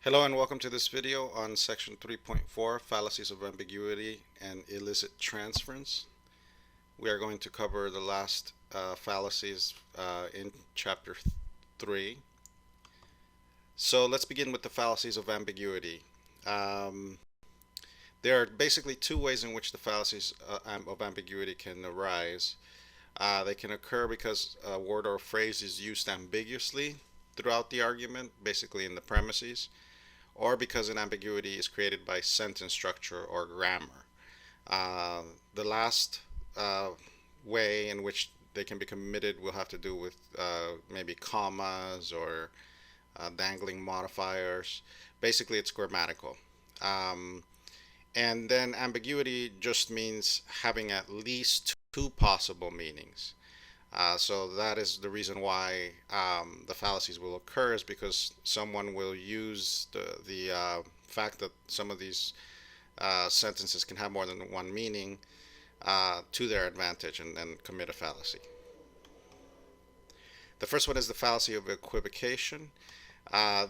Hello and welcome to this video on section 3.4 Fallacies of Ambiguity and Illicit Transference. We are going to cover the last fallacies in chapter 3. So let's begin with the fallacies of ambiguity. Um, there are basically two ways in which the fallacies of ambiguity can arise. They can occur because a word or phrase is used ambiguously throughout the argument, basically in the premises, or because an ambiguity is created by sentence structure or grammar. Uh, the last way in which they can be committed will have to do with maybe commas or dangling modifiers. Basically, it's grammatical. Um, and then ambiguity just means having at least two possible meanings. So that is the reason why the fallacies will occur, is because someone will use the fact that some of these sentences can have more than one meaning to their advantage and commit a fallacy. The first one is the fallacy of equivocation.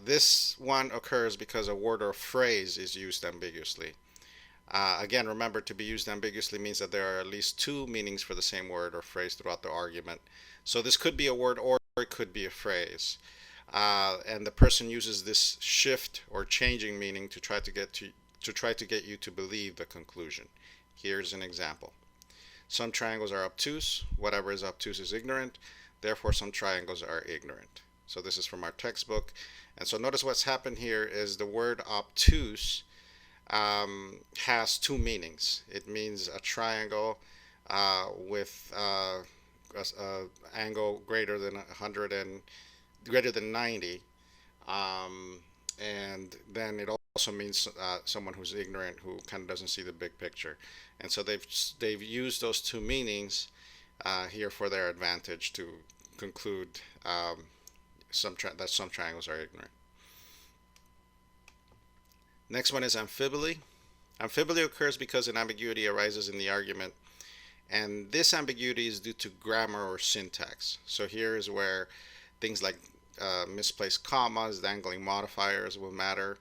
This one occurs because a word or phrase is used ambiguously. Again, remember, to be used ambiguously means that there are at least two meanings for the same word or phrase throughout the argument. So this could be a word or it could be a phrase. And the person uses this shift or changing meaning to try to get you to believe the conclusion. Here's an example. Some triangles are obtuse. Whatever is obtuse is ignorant. Therefore, some triangles are ignorant. So this is from our textbook. And so notice what's happened here is the word obtuse has two meanings. It means a triangle with a angle greater than 100 and greater than 90, and then it also means someone who's ignorant, who kind of doesn't see the big picture. And so they've used those two meanings here for their advantage to conclude that some triangles are ignorant. Next one is amphiboly. Amphiboly occurs because an ambiguity arises in the argument, and this ambiguity is due to grammar or syntax. So here is where things like misplaced commas, dangling modifiers will matter.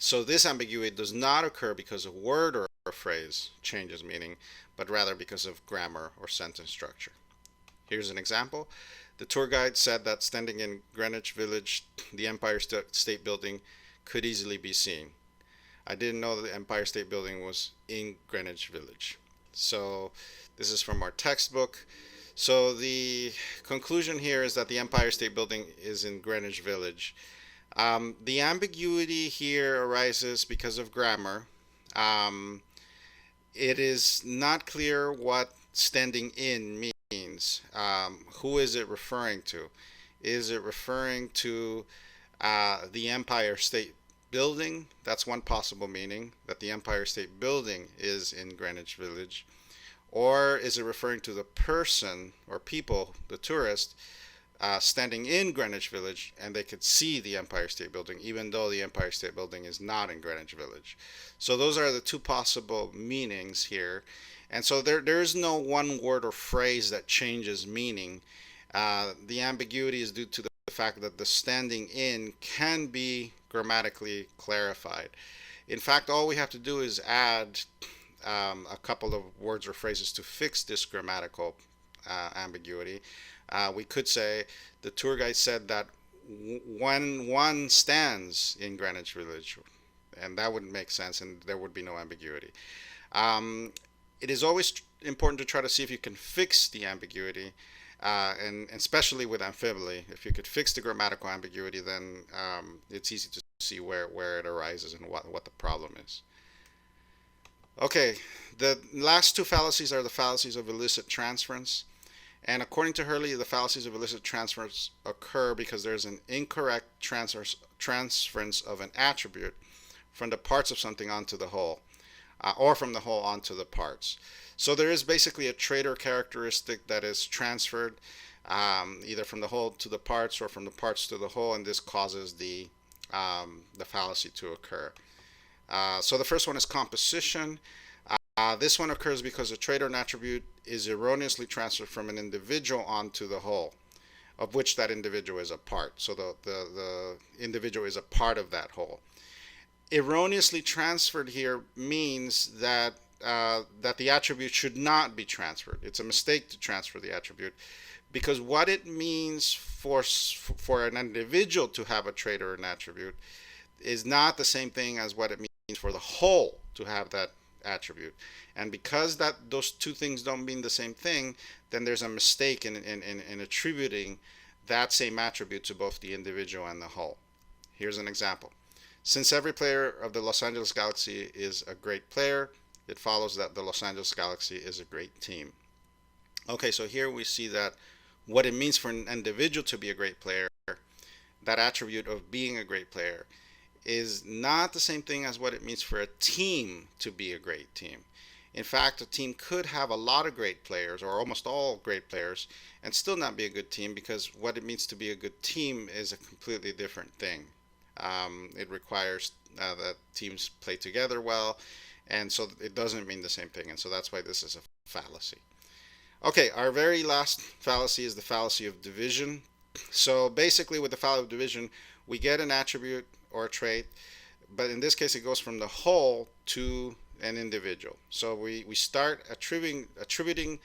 So this ambiguity does not occur because a word or a phrase changes meaning, but rather because of grammar or sentence structure. Here's an example. The tour guide said that standing in Greenwich Village, the Empire State Building could easily be seen. I didn't know the Empire State Building was in Greenwich Village. So this is from our textbook. So the conclusion here is that the Empire State Building is in Greenwich Village. The ambiguity here arises because of grammar. It is not clear what standing in means. Who is it referring to? Is it referring to the Empire State Building? That's one possible meaning, that the Empire State Building is in Greenwich Village. Or is it referring to the person or people, the tourist, standing in Greenwich Village, and they could see the Empire State Building even though the Empire State Building is not in Greenwich Village? So those are the two possible meanings here. And so there is no one word or phrase that changes meaning. The ambiguity is due to the fact that the standing in can be grammatically clarified. In fact, all we have to do is add a couple of words or phrases to fix this grammatical ambiguity. We could say the tour guide said that when one stands in Greenwich Village, and that wouldn't make sense, and there would be no ambiguity. It is always important to try to see if you can fix the ambiguity, and especially with amphiboly. If you could fix the grammatical ambiguity, then it's easy to see where it arises and what the problem is. Okay, the last two fallacies are the fallacies of illicit transference. And according to Hurley, the fallacies of illicit transference occur because there's an incorrect transference of an attribute from the parts of something onto the whole, or from the whole onto the parts. So there is basically a trait or characteristic that is transferred either from the whole to the parts or from the parts to the whole, and this causes the fallacy to occur. So the first one is composition. This one occurs because a trait or an attribute is erroneously transferred from an individual onto the whole. of which that individual is a part. So the individual is a part of that whole. Erroneously transferred here means that the attribute should not be transferred. It's a mistake to transfer the attribute, because what it means for an individual to have a trait or an attribute is not the same thing as what it means for the whole to have that attribute. And because that those two things don't mean the same thing, then there's a mistake in attributing that same attribute to both the individual and the whole. Here's an example. Since every player of the Los Angeles Galaxy is a great player, it follows that the Los Angeles Galaxy is a great team. Okay, so here we see that what it means for an individual to be a great player, that attribute of being a great player, is not the same thing as what it means for a team to be a great team. In fact, a team could have a lot of great players, or almost all great players, and still not be a good team, because what it means to be a good team is a completely different thing. It requires that teams play together well, and so it doesn't mean the same thing, and so that's why this is a fallacy. Okay, our very last fallacy is the fallacy of division. So basically with the fallacy of division, we get an attribute or a trait, but in this case it goes from the whole to an individual. So we start attributing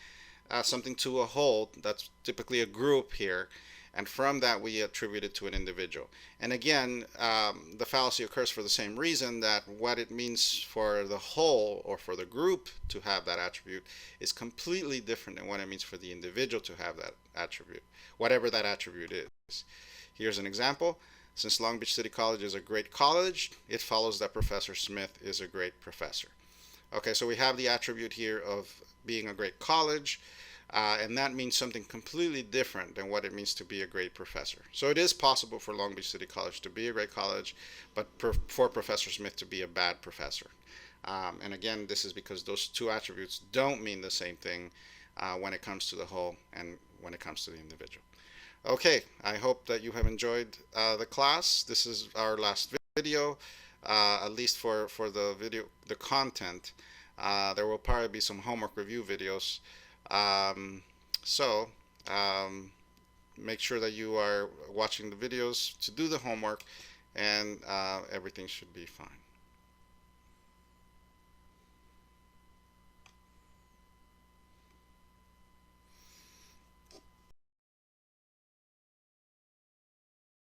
something to a whole, that's typically a group here, and from that we attribute it to an individual. And again, the fallacy occurs for the same reason, that what it means for the whole or for the group to have that attribute is completely different than what it means for the individual to have that attribute, whatever that attribute is. Here's an example. Since Long Beach City College is a great college, it follows that Professor Smith is a great professor. Okay, so we have the attribute here of being a great college, and that means something completely different than what it means to be a great professor. So it is possible for Long Beach City College to be a great college, but for Professor Smith to be a bad professor. And again, this is because those two attributes don't mean the same thing when it comes to the whole and when it comes to the individual. Okay, I hope that you have enjoyed the class. This is our last video, at least for the content. There will probably be some homework review videos. So make sure that you are watching the videos to do the homework, and everything should be fine.